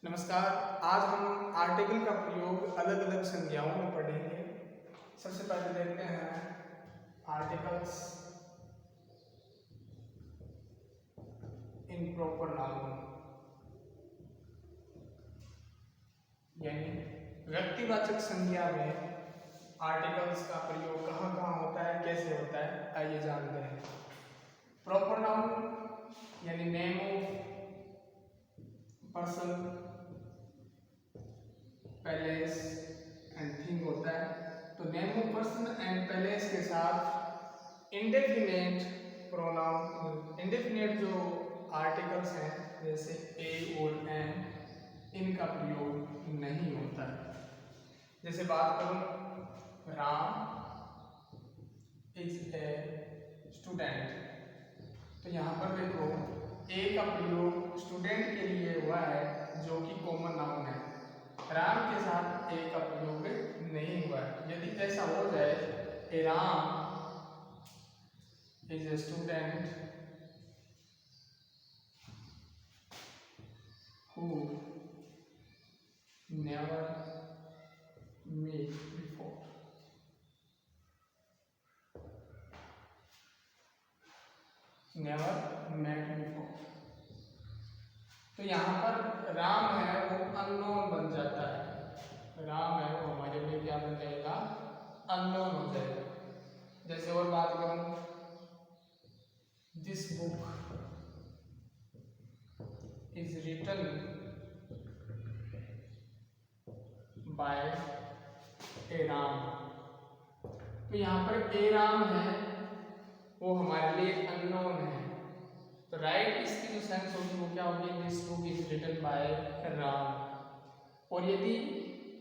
नमस्कार। आज हम आर्टिकल का प्रयोग अलग अलग संज्ञाओं में पढ़ेंगे। सबसे पहले देखते हैं आर्टिकल्स इन प्रॉपर नाउन, यानी व्यक्तिवाचक संज्ञा में आर्टिकल्स का प्रयोग कहाँ कहाँ होता है, कैसे होता है, आइए जानते हैं। प्रॉपर नाउन यानी name of person, palace and thing होता है। तो name of person and palace के साथ इंडेफिनेट प्रोनाउन, इंडेफिनेट जो आर्टिकल्स हैं जैसे ए और एन, इनका प्रयोग नहीं होता है। जैसे बात करूं, राम इज ए स्टूडेंट, तो यहाँ पर देखो ए का प्रयोग स्टूडेंट के लिए हुआ है जो कि कॉमन नाउन है। राम के साथ ए का प्रयोग नहीं हुआ है। यदि ऐसा हो जाए, a Ram is a student who never met before, never met before, तो यहाँ पर राम है वो अननोन बन जाता है। राम है वो हमारे लिए क्या बन जाएगा, अननोन हो जाएगा। जैसे और बात करूं, this book is written by a Ram, तो यहाँ पर ए राम है वो हमारे लिए अननोन है। तो राइट इसकी जो सेंस होगी वो क्या होगी, this book is written by Ram. और यदि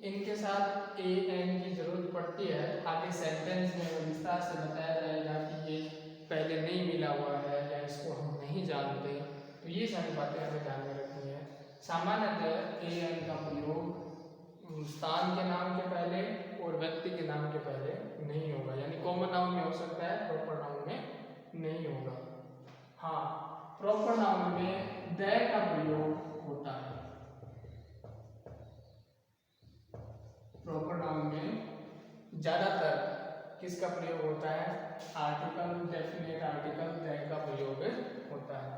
इनके साथ ए एन की जरूरत पड़ती है, आगे सेंटेंस में विस्तार से बताया जाएगा कि ये पहले नहीं मिला हुआ है या इसको हम नहीं जानते, तो ये सारी बातें हमें ध्यान में रखनी है। सामान्यतः ए एन का प्रयोग स्थान के नाम के पहले और व्यक्ति के नाम के पहले नहीं होगा, यानी कॉमन नाउन में हो सकता है, प्रॉपर नाउन में नहीं होगा। हाँ, प्रॉपर नाउन में द का प्रयोग होता है। प्रॉपर नाउन में ज्यादातर किसका प्रयोग होता है, आर्टिकल, डेफिनेट आर्टिकल द का प्रयोग होता है।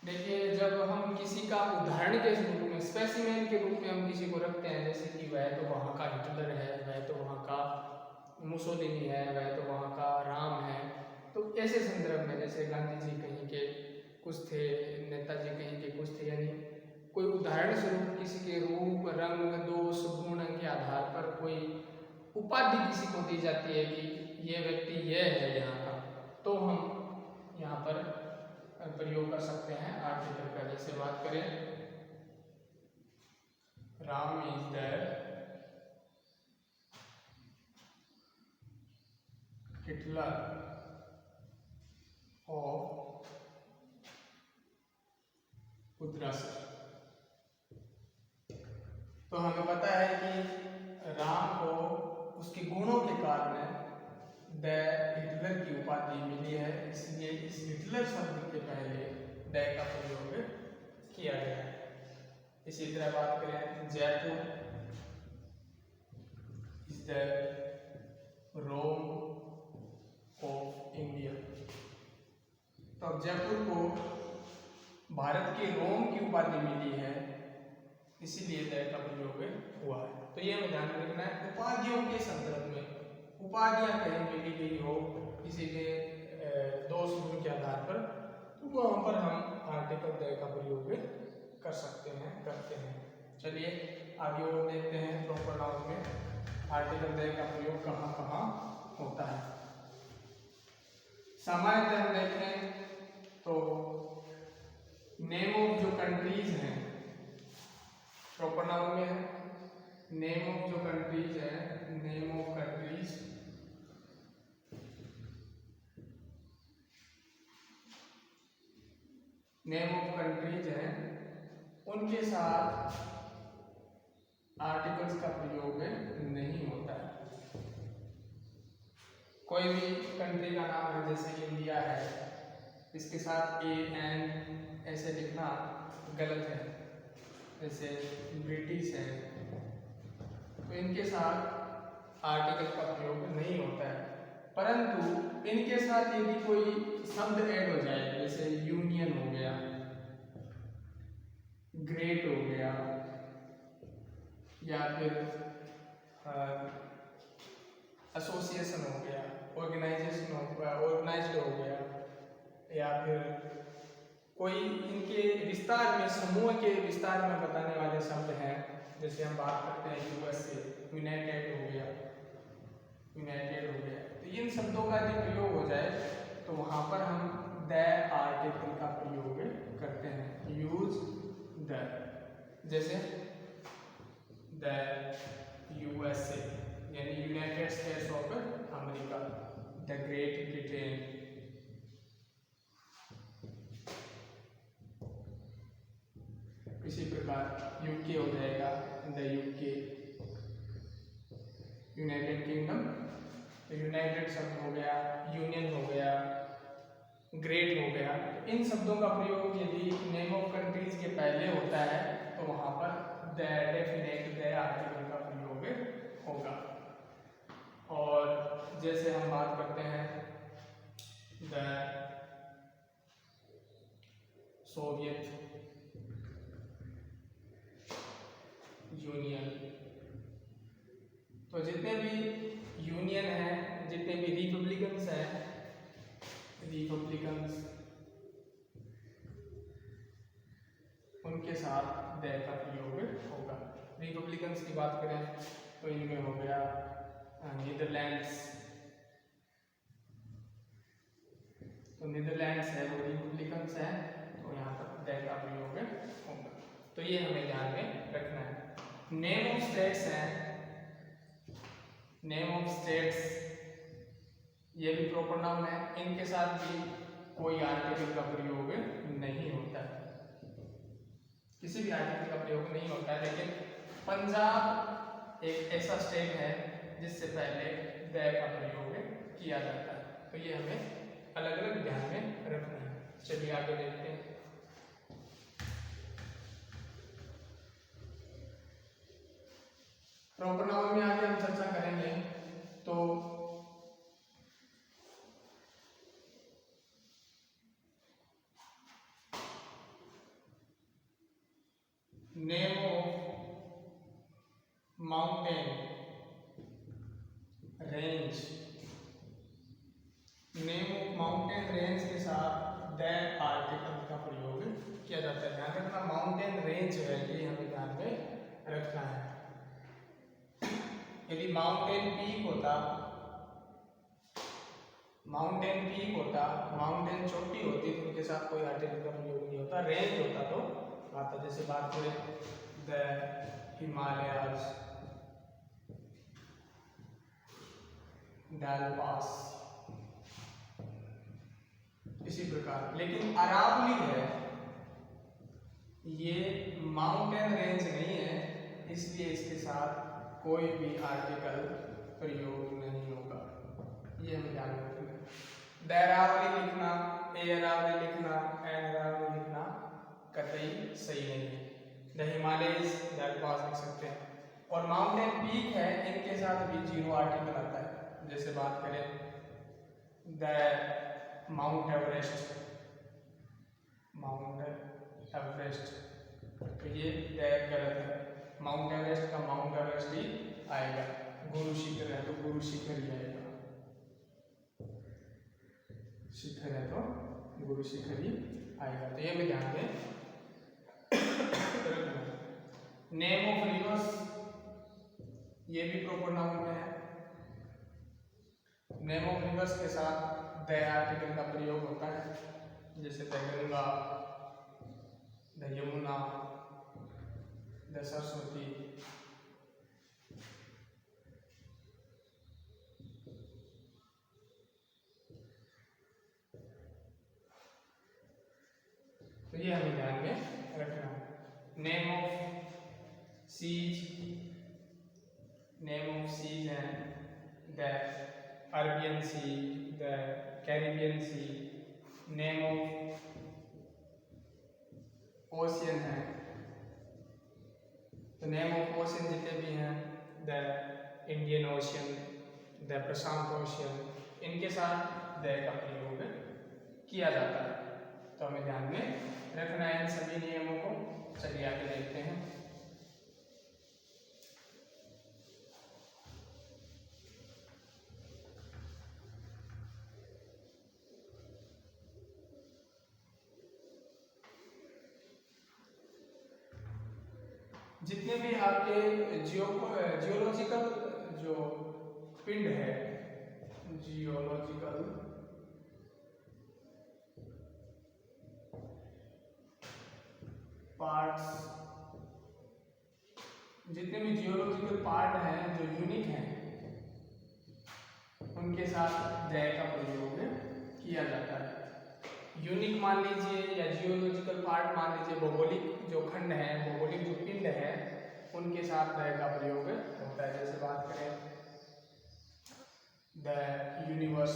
देखिए, जब हम किसी का उदाहरण के रूप में, स्पेसिमेन के रूप में हम किसी को रखते हैं, जैसे कि वह तो वहाँ का हिटलर है, वह तो वहाँ का मुसोलिनी है, वह तो वहाँ का राम है, तो ऐसे संदर्भ में जैसे गांधी जी कहीं के कुछ थे, नेताजी कहीं के कुछ थे, यानी कोई उदाहरण स्वरूप किसी के रूप, रंग, दोष, गुण के आधार पर कोई उपाधि किसी को दी जाती है कि ये व्यक्ति यह है यहाँ का, तो हम यहाँ पर प्रयोग कर सकते हैं आर्टिकल का। जैसे बात करें, Ram is the Hitler of Uttarakhand, तो हमें पता है कि राम को उसके गुणों के कारण द हिटलर की उपाधि मिली है, इसलिए इस हिटलर शब्द के पहले द का प्रयोग किया गया है। इसी तरह बात करें, Jaipur is the Rome of India, तो अब जयपुर को भारत के रोम की उपाधि मिली है, इसीलिए द का प्रयोग हुआ है। तो ये हमें ध्यान रखना है, उपाधियों के संदर्भ में, उपाधियां कहीं मिली गई हो किसी के दोष गुण के आधार पर, तो वहां पर हम आर्टिकल द का प्रयोग कर सकते हैं, करते हैं। चलिए आगे और देखते हैं, प्रॉपर नाउन में आर्टिकल द का प्रयोग कहाँ कहाँ होता है। सामान्यतः हम देखें तो नेम ऑफ जो कंट्रीज हैं प्रॉपर नाउन में है, नेम ऑफ जो कंट्रीज है, name of countries, name of countries है, उनके साथ आर्टिकल्स का प्रयोग नहीं होता है। कोई भी कंट्री का नाम है, जैसे इंडिया है, इसके साथ ए एन ऐसे लिखना गलत है। जैसे ब्रिटिश है, तो इनके साथ आर्टिकल का प्रयोग नहीं होता है। परंतु इनके साथ यदि कोई शब्द ऐड हो जाए, जैसे यूनियन हो गया, ग्रेट हो गया, या फिर एसोसिएशन हो गया, ऑर्गेनाइजेशन हो गया, ऑर्गेनाइज्ड हो गया, या फिर कोई इनके विस्तार में, समूह के विस्तार में बताने वाले शब्द हैं, जैसे हम बात करते हैं यूएसए, यूनाइटेड हो गया, यूनाइटेड हो गया, तो इन शब्दों का यदि प्रयोग हो जाए तो वहां पर हम द आर्टिकल का प्रयोग करते हैं, यूज द। जैसे द यूएसए यानी United states of America, the great Britain. इसी प्रकार यूके हो जाएगा, the UK, United kingdom, United शब्द हो गया, यूनियन हो गया, ग्रेट हो गया। इन शब्दों का प्रयोग यदि नेम ऑफ कंट्रीज के पहले होता है तो वहां पर द डेफिनेट द आर्टिकल का प्रयोग होगा। और जैसे हम बात करते हैं द सोवियत यूनियन, तो जितने भी यूनियन है, जितने भी रिपब्लिकन्स हैं, रिपब्लिकन्स, उनके साथ द का प्रयोग होगा। रिपब्लिकन्स की बात करें तो इनमें हो गया नीदरलैंड्स, तो नीदरलैंड्स है वो रिपब्लिकन्स है, तो यहाँ पर द का प्रयोग होगा। तो ये हमें ध्यान में रखना है। नेम ऑफ स्टेट्स हैं, नेम ऑफ स्टेट्स ये भी प्रॉपर नाउन है, इनके साथ भी कोई आर्टिकल का प्रयोग नहीं होता है, किसी भी आर्टिकल का प्रयोग नहीं होता है। लेकिन पंजाब एक ऐसा स्टेट है जिससे पहले द का प्रयोग किया जाता है, तो ये हमें अलग अलग ध्यान में रखना है। चलिए आगे देखते हैं। प्रॉपर नाउन में आगे हम चर्चा करेंगे। तो name of mountain range, name of mountain range के साथ द आर्टिकल का प्रयोग किया जाता है। ध्यान रखना, माउंटेन रेंज है, ये हमें ध्यान में रखना है। यदि माउंटेन पीक होता, माउंटेन पीक होता, माउंटेन चोटी होती, तो उनके साथ कोई आर्टिकल का प्रयोग नहीं होता। रेंज होता तो आता, जैसे बात करें द हिमालयाज, डल पास, इसी प्रकार। लेकिन अरावली है, ये माउंटेन रेंज नहीं है, इसलिए इसके साथ कोई भी आर्टिकल प्रयोग नहीं होगा, ये हमें ध्यान रखना है। द अरावली लिखना, ए अरावली लिखना, एन अरावली लिखना कतई सही नहीं है। द हिमालयज डल पास लिख सकते हैं। और माउंटेन पीक है, इनके साथ भी जीरो आर्टिकल आता है। जैसे बात करें the mount Everest, mount Everest, तो ये गलत है। माउंट एवरेस्ट का माउंट एवरेस्ट ही आएगा। गुरु शिखर है तो गुरु शिखर ही आएगा, शिखर है तो गुरु शिखर ही आएगा, तो ये भी ध्यान में रखना। नेम ऑफ रिवर्स, ये भी प्रॉपर नाउन में है। नेम ऑफ रिवर्स के साथ द आर्टिकल का प्रयोग होता है, जैसे the Ganga, the Yamuna, the Saraswati. तो ये हमें ध्यान में रखना है। Name of seas, name of seas है the Arabian sea, the Caribbean sea. Name of ocean है तो नेम ऑफ ओशन जितने भी हैं, द इंडियन ओशन, द प्रशांत ओशन, इनके साथ द का प्रयोग किया जाता है। तो हमें ध्यान में रखना है इन सभी नियमों को। चलिए आगे देखते हैं। जितने भी आपके जियोलॉजिकल जो पिंड है, जियोलॉजिकल पार्ट्स, जितने भी जियोलॉजिकल पार्ट हैं जो यूनिक हैं, उनके साथ द का प्रयोग किया जाता है। यूनिक मान लीजिए या जियोलॉजिकल पार्ट मान लीजिए, भौगोलिक जो खंड है, भौगोलिक जो पिंड है, उनके साथ द का प्रयोग होता है। जैसे बात करें द यूनिवर्स,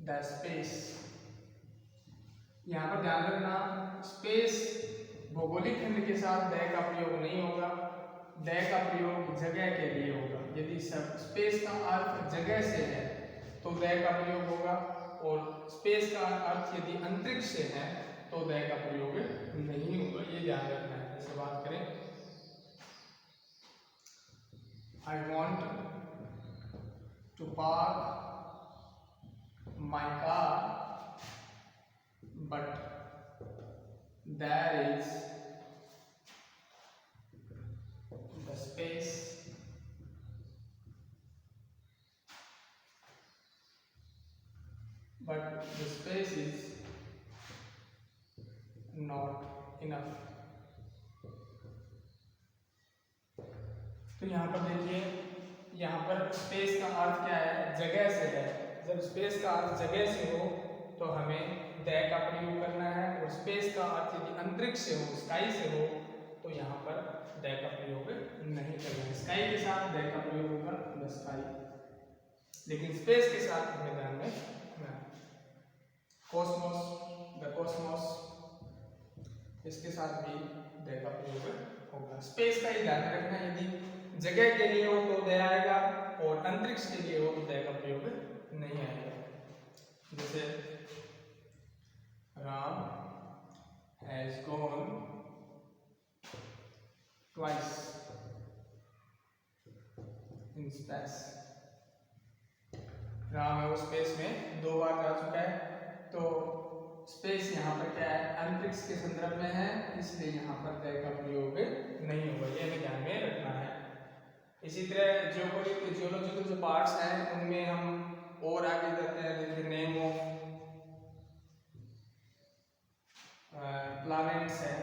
द स्पेस। यहाँ पर ध्यान रखना, स्पेस भौगोलिक खंड के साथ द का प्रयोग नहीं होगा, द का प्रयोग जगह के लिए होगा। यदि स्पेस का अर्थ जगह से है तो द का प्रयोग होगा, और स्पेस का अर्थ यदि अंतरिक्ष से है तो द का प्रयोग नहीं होगा, ये ध्यान रखना है। जैसे बात करें, I want to park my car but there is the space but the space is not enough। तो यहाँ पर देखिए, यहाँ पर स्पेस का अर्थ क्या है, जगह से है। जब स्पेस का अर्थ जगह से हो तो हमें द का प्रयोग करना है, और स्पेस का अर्थ यदि अंतरिक्ष से हो, स्काई से हो, तो यहाँ पर द का प्रयोग नहीं करना है। स्काई के साथ द का प्रयोग होगा, द स्काई, लेकिन स्पेस के साथ हमें ध्यान में रखना है। कॉस्मोस, द कॉस्मोस, इसके साथ भी द का प्रयोग होगा। स्पेस का ही ध्यान रखना, यदि जगह के लिए हो तो द आएगा, और अंतरिक्ष के लिए हो तो द का प्रयोग नहीं आएगा। जैसे Ram has gone twice in space. Ram है वो स्पेस में 2 बार जा चुका है, तो स्पेस यहाँ पर क्या है, अंतरिक्ष के संदर्भ में है, इसलिए यहाँ पर द का प्रयोग नहीं होगा, ये हमें ध्यान में रखना है। इसी तरह जियोलॉजिकल जो पार्ट्स हैं उनमें हम और आगे जाते हैं। जैसे नेम ऑफ प्लैनेट्स है,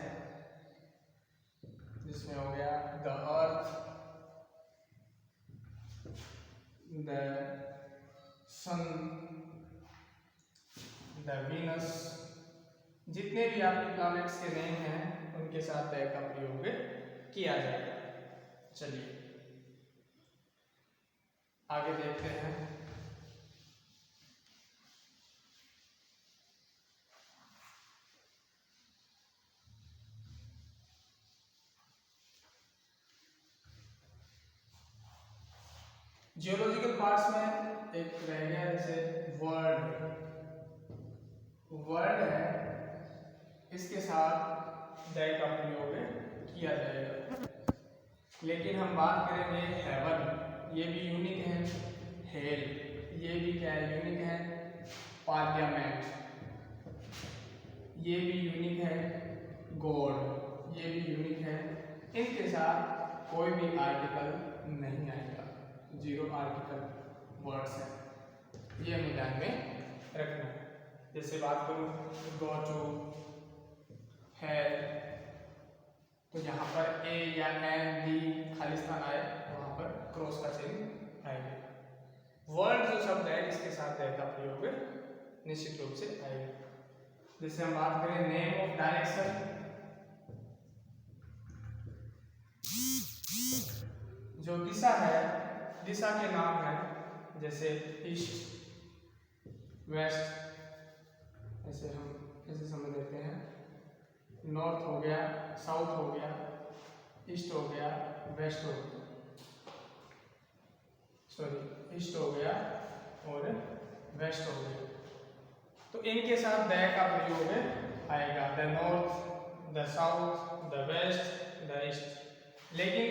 जिसमें हो गया the earth, the sun, the Venus. जितने भी आपके प्लैनेट्स के नेम हैं उनके साथ द का प्रयोग किया जाएगा। चलिए आगे देखते हैं। जियोलॉजिकल पार्ट्स में एक रह गया जैसे वर्ल्ड है, इसके साथ द का प्रयोग किया जाएगा। लेकिन हम बात करेंगे हेवन, ये भी यूनिक है। हेल, ये भी क्या है, यूनिक है। पार्लियामेंट, ये भी यूनिक है। गॉड, ये भी यूनिक है। इनके साथ कोई भी आर्टिकल नहीं आएगा, 0 आर्टिकल वर्ड्स हैं, ये हमें ध्यान में रखना है। जैसे बात करूँ गो टू, हेल, तो यहाँ पर ए या एन डी खाली स्थान आए, वहाँ पर क्रॉस का चिन्ह आएगा। वर्ड जो शब्द है इसके साथ द का प्रयोग निश्चित रूप से आएगा। जैसे हम बात करें नेम ऑफ डायरेक्शन, जो दिशा है, दिशा के नाम है, जैसे ईस्ट, वेस्ट, ऐसे हम ऐसे समझ लेते हैं। नॉर्थ हो गया, साउथ हो गया, ईस्ट हो गया, वेस्ट हो गया, सॉरी ईस्ट हो गया और वेस्ट हो गया। तो इनके साथ द का प्रयोग आएगा, the north, the south, the west, the east. लेकिन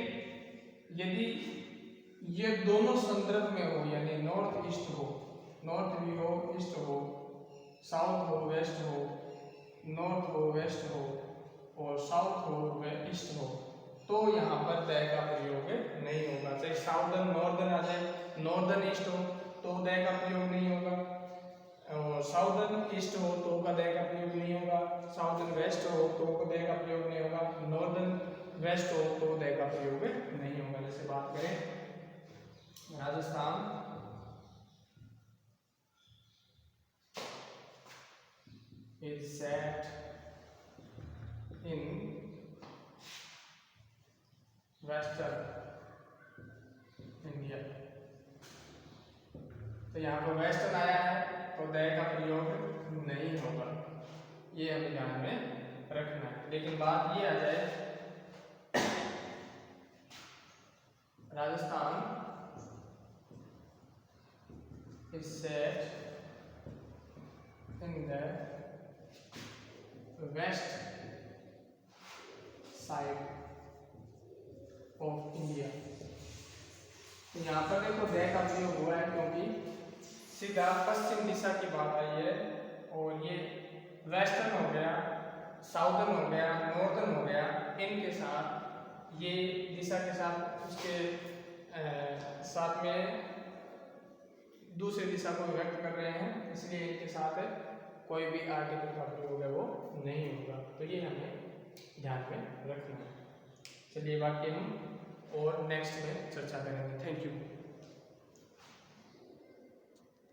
यदि ये दोनों संदर्भ में हो, यानी नॉर्थ ईस्ट हो, नॉर्थ भी हो, ईस्ट हो, साउथ हो, वेस्ट हो, नॉर्थ हो, वेस्ट हो और साउथ हो, ईस्ट हो, तो यहाँ पर द का प्रयोग नहीं होगा। चाहे साउदर्न नॉर्दर्न आ जाए, नॉर्दर्न ईस्ट हो तो द का प्रयोग नहीं होगा, और साउदर्न ईस्ट हो तो का द का प्रयोग नहीं होगा, साउदर्न वेस्ट हो तो का द का प्रयोग नहीं होगा, नॉर्दर्न वेस्ट हो तो द का प्रयोग नहीं होगा। जैसे बात करें Rajasthan, is set in western India, तो यहाँ पर वेस्टर्न आया है तो द का प्रयोग नहीं होगा, ये हमें ध्यान में रखना है। लेकिन बात ये आ जाए Rajasthan is set in the west side of India, तो यहाँ पर देखो द का प्रयोग हुआ है क्योंकि सीधा पश्चिम दिशा की बात आई है, और ये वेस्टर्न हो गया, साउदर्न हो गया, नॉर्दर्न हो गया, इनके साथ ये दिशा के साथ उसके साथ में दूसरी दिशा को व्यक्त कर रहे हैं, इसलिए इनके साथ कोई भी आर्टिकल का प्रयोग है वो नहीं होगा, तो ये हमें ध्यान में रखना है। चलिए बाकी हम और नेक्स्ट में चर्चा करेंगे। Thank you.